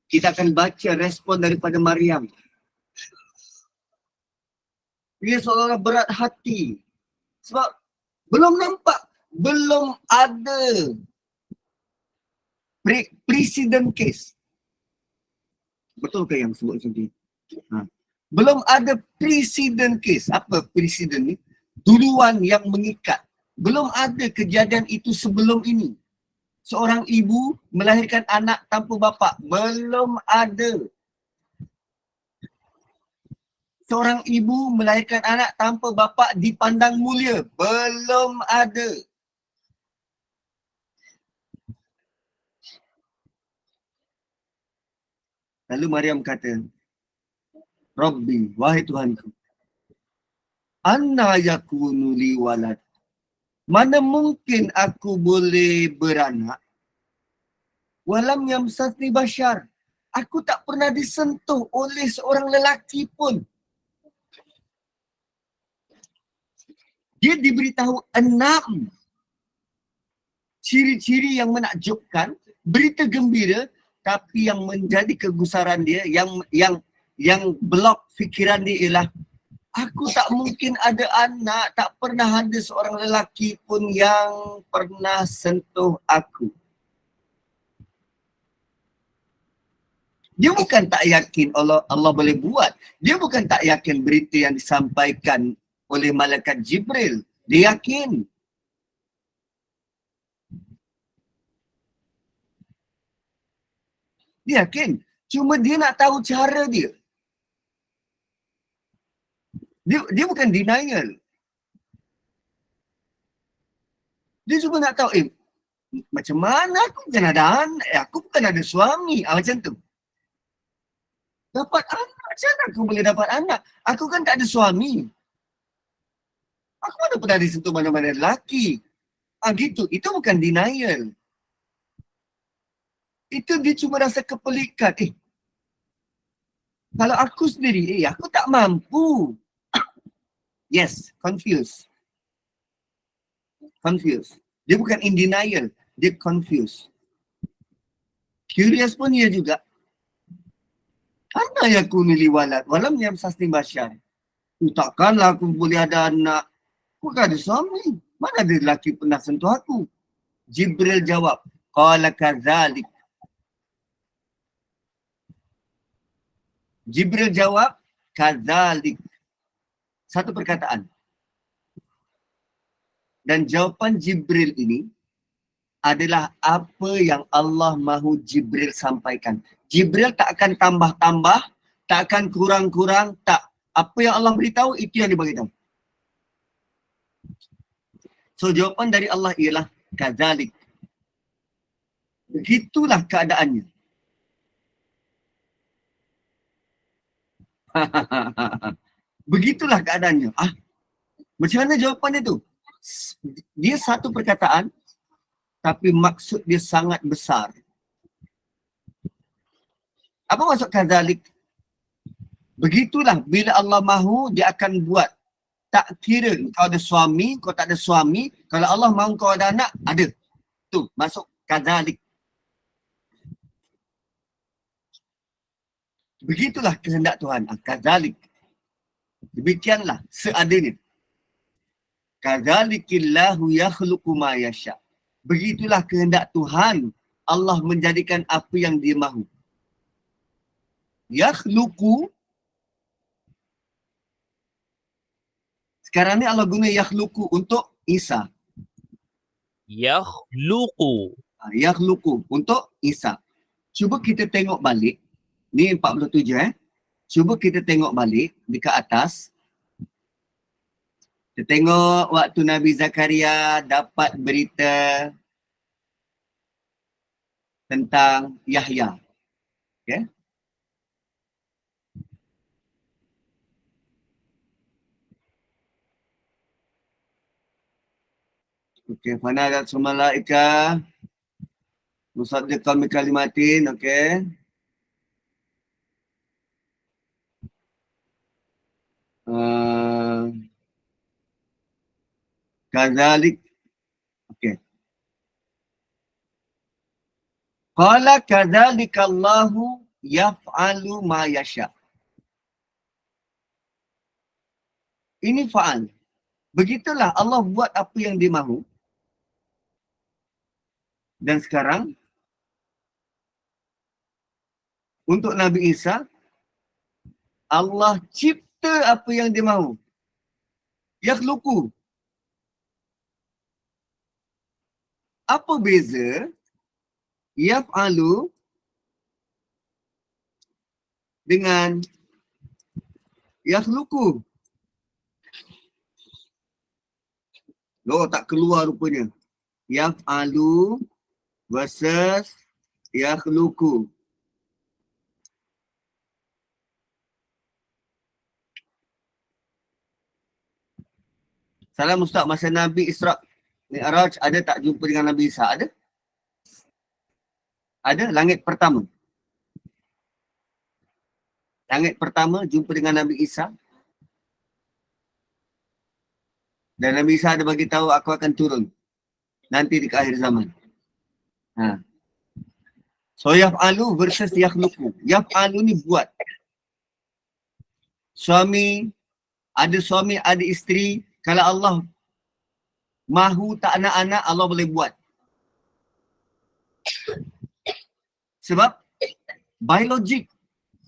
Kita akan baca respon daripada Maryam. Dia seolah-olah berat hati. Sebab belum nampak, belum ada precedent case. Betul ke yang sebut macam ni? Belum ada precedent case. Apa precedent ni? Duluan yang mengikat. Belum ada kejadian itu sebelum ini. Seorang ibu melahirkan anak tanpa bapa. Belum ada. Seorang ibu melahirkan anak tanpa bapa dipandang mulia. Belum ada. Lalu Maryam kata, Rabbi, wahai Tuhanku, anna yakunu li walad. Mana mungkin aku boleh beranak? Walam yamsasni bashar. Aku tak pernah disentuh oleh seorang lelaki pun. Dia diberitahu 6 ciri-ciri yang menakjubkan, berita gembira, tapi yang menjadi kegusaran dia, yang blok fikiran dia ialah Aku tak mungkin ada anak, tak pernah ada seorang lelaki pun yang pernah sentuh aku. Dia bukan tak yakin Allah boleh buat. Dia bukan tak yakin berita yang disampaikan oleh malaikat Jibril. Dia yakin. Dia yakin. Cuma dia nak tahu cara dia. Dia bukan denial. Dia cuma nak tahu, macam mana aku bukan ada anak, aku bukan ada suami. Macam tu. Dapat anak, macam mana aku boleh dapat anak? Aku kan tak ada suami. Aku mana pernah disentuh mana-mana lelaki. Gitu. Itu bukan denial. Itu dia cuma rasa kepelikan. Kalau aku sendiri, aku tak mampu. Yes, confused. Confused. Dia bukan in denial. Dia confused. Curious pun dia juga. Ana yakunu li walad walam yamsasni bashar. Takkanlah aku boleh ada anak. Aku kan ada suami. Mana ada lelaki pernah sentuh aku? Jibril jawab, qala kadzalik. Jibril jawab, kadzalik. Satu perkataan. Dan jawapan Jibril ini adalah apa yang Allah mahu Jibril sampaikan. Jibril tak akan tambah-tambah, tak akan kurang-kurang, tak. Apa yang Allah beritahu, itu yang dia beritahu. So jawapan dari Allah ialah kadzalik. Begitulah keadaannya. Begitulah keadaannya. Macam mana jawapan dia tu? Dia satu perkataan, tapi maksud dia sangat besar. Apa maksud kadzalik? Begitulah bila Allah mahu, dia akan buat. Tak kira kau ada suami, kau tak ada suami. Kalau Allah mahu kau ada anak, ada. Tu masuk kadzalik. Begitulah kehendak Tuhan. Kadzalik. Demikianlah seadanya. Kadzalikillahu yakhluqu ma yasha. Begitulah kehendak Tuhan. Allah menjadikan apa yang dia mahu. Yakhluqu. Sekarang ni Allah guna yakhluqu untuk Isa. Yakhluqu. Yakhluqu untuk Isa. Cuba kita tengok balik. Ni 47 Cuba kita tengok balik dekat atas. Kita tengok waktu Nabi Zakaria dapat berita tentang Yahya. Okay. Okay, fanadat malaika musaddiqan bi kalimatin, okay. Kadzalik. Okay. Qala kadzalika Allahu yaf'alu ma yasha. Ini fa'al. Begitulah Allah buat apa yang dia mahu. Dan sekarang untuk Nabi Isa, Allah cipta apa yang dia mahu. Yakhluqu. Apa beza yaf'alu dengan yakhluqu? Tak keluar rupanya. Yaf'alu versus yakhluqu. Salam Ustaz, masa Nabi Isra' Mi'raj ada tak jumpa dengan Nabi Isa? Ada? Ada, langit pertama. Langit pertama jumpa dengan Nabi Isa. Dan Nabi Isa ada bagi tahu aku akan turun nanti di akhir zaman. So yaf'alu versus yakhluqu. Yaf'alu ni buat. Suami ada suami, ada isteri. Kalau Allah mahu tak nak anak, Allah boleh buat. Sebab biologik,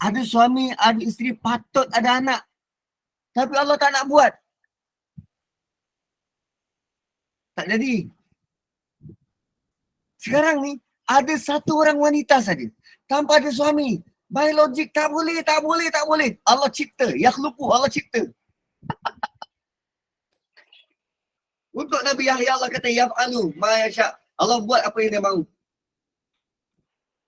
ada suami, ada isteri, patut ada anak. Tapi Allah tak nak buat. Tak jadi. Sekarang ni, ada satu orang wanita saja. Tanpa ada suami. Biologik, tak boleh, tak boleh, tak boleh. Allah cipta. Yakhluqu, Allah cipta. Untuk Nabi Yahya Allah kata, Yaf'alu, ma yasha. Allah buat apa yang dia mahu.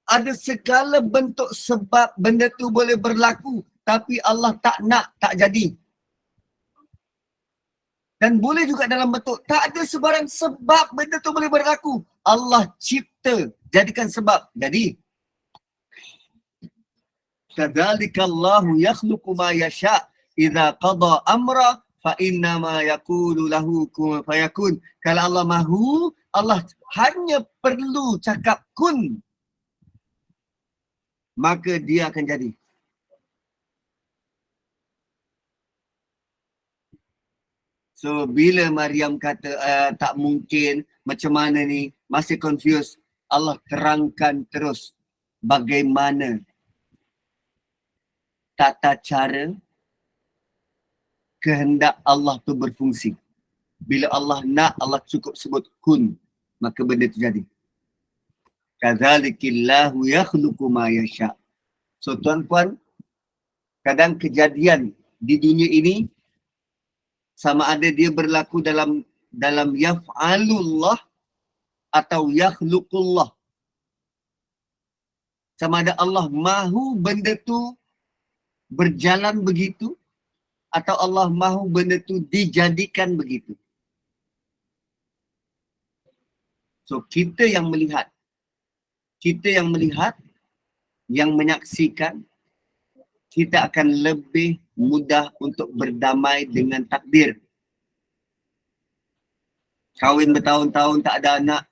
Ada segala bentuk sebab benda tu boleh berlaku. Tapi Allah tak nak, tak jadi. Dan boleh juga dalam bentuk, tak ada sebarang sebab benda tu boleh berlaku. Allah cipta, jadikan sebab. Jadi, kadzalika Allahu yakhluqu ma yasha idza qada amra fa inna ma yaqulu lahu kun fayakun. Kalau Allah mahu, Allah hanya perlu cakap kun, maka dia akan jadi. So bila Maryam kata tak mungkin, macam mana ni, masih confused, Allah terangkan terus bagaimana tata cara kehendak Allah tu berfungsi. Bila Allah nak, Allah cukup sebut kun, maka benda tu jadi. Kadzalikillahu yakhluqu ma yasha. So tuan-puan, kadang kejadian di dunia ini sama ada dia berlaku dalam yaf'alullah atau yakhluqullah. Sama ada Allah mahu benda tu berjalan begitu atau Allah mahu benda tu dijadikan begitu. So kita yang melihat, yang menyaksikan, kita akan lebih mudah untuk berdamai dengan takdir. Kahwin bertahun-tahun tak ada anak,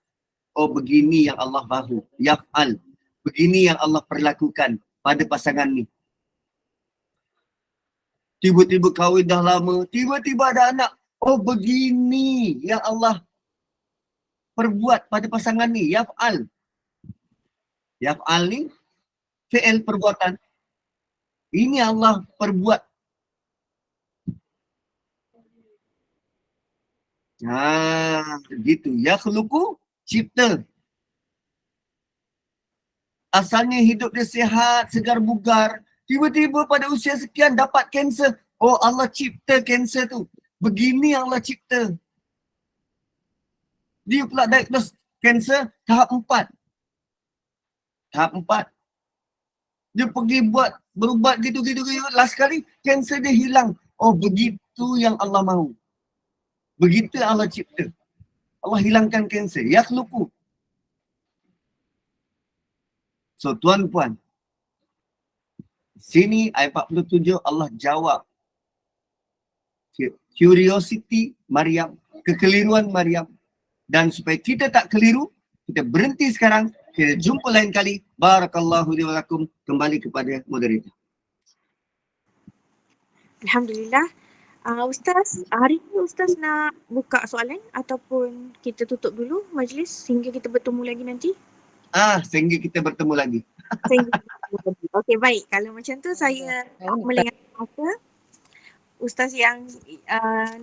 oh begini yang Allah mahu, yaf'al. Begini yang Allah perlakukan pada pasangan ni. Tiba-tiba kahwin dah lama, tiba-tiba ada anak, oh begini yang Allah perbuat pada pasangan ni, yaf'al. Yaf'al ni fi'il perbuatan. Ini Allah perbuat. Gitu. Yakhluqu, cipta. Asalnya hidup dia sihat, segar bugar. Tiba-tiba pada usia sekian dapat kanser. Oh Allah cipta kanser tu. Begini Allah cipta. Dia pula diagnose kanser tahap 4. Tahap 4. Dia pergi berubat gitu-gitu. Last kali kanser dia hilang. Oh begitu yang Allah mahu. Begitu Allah cipta. Allah hilangkan kanser. Yakhluqu. So tuan-puan, sini ayat 47 Allah jawab curiosity Maryam, kekeliruan Maryam. Dan supaya kita tak keliru, kita berhenti sekarang. Kita jumpa lain kali. Barakallahu li wa lakum. Kembali kepada moderator. Alhamdulillah. Ustaz, hari ni Ustaz nak buka soalan ataupun kita tutup dulu majlis sehingga kita bertemu lagi nanti? Sehingga kita bertemu lagi. Okey, baik. Kalau macam tu saya melengahkan mata. Ustaz yang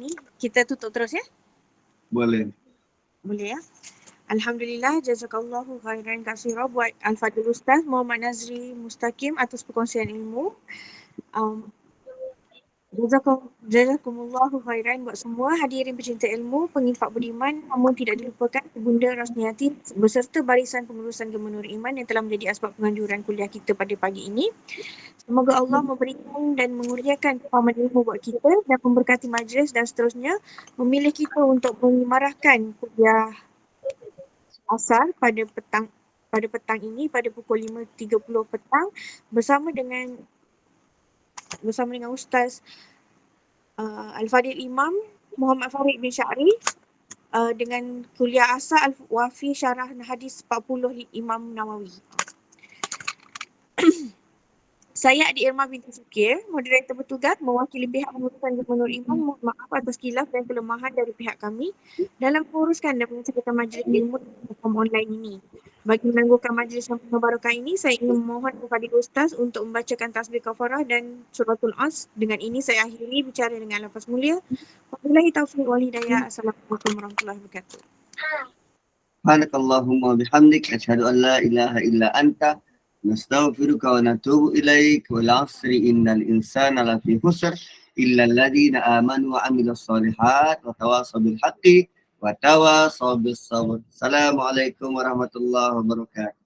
ni kita tutup terus ya? Boleh. Boleh ya? Alhamdulillah, jazakallahu khairan katsira buat Al-Fadhil Ustaz Muhammad Nazri Mustaqim atas perkongsian ilmu. Jazakumullahu khairan buat semua hadirin pecinta ilmu, pengifak budiman, namun tidak dilupakan Ibunda Rasmiati beserta barisan pengurusan Gemah Nur Iman yang telah menjadi asbab penganjuran kuliah kita pada pagi ini. Semoga Allah memberikan dan mengurniakan kefahaman ilmu buat kita dan memberkati majlis dan seterusnya memilih kita untuk mengimarahkan kuliah asar pada petang ini pada pukul 5.30 petang bersama dengan Ustaz Al-Fadhil Imam Muhammad Farid bin Sya'ri dengan kuliah asar Al-Wafi Syarah Hadis 40 Imam Nawawi. Saya Adik Irma binti Sukir, moderator bertugas mewakili pihak pengurusan Gubernur Iman. Mohon maaf atas khilaf dan kelemahan dari pihak kami dalam menguruskan dan menceritakan majlis ilmu dan platform online ini. Bagi menangguhkan majlis yang penuh barakah ini, saya ingin memohon kepada Ustaz untuk membacakan tasbih kafarah dan suratul As. Dengan ini saya akhiri bicara dengan lafaz mulia. Wabillahi taufiq wal hidayah. Assalamualaikum warahmatullahi wabarakatuh. Subhanakallahumma bihamdik asyhadu an la ilaha illa anta nastaghfiruka wa natubu ilaik wal 'asri innal insana lafi khusr illa alladhina amanu wa 'amilus solihat wa tawasaw bil haqqi wa tawasaw bis sabr. Assalamualaikum warahmatullahi wabarakatuh.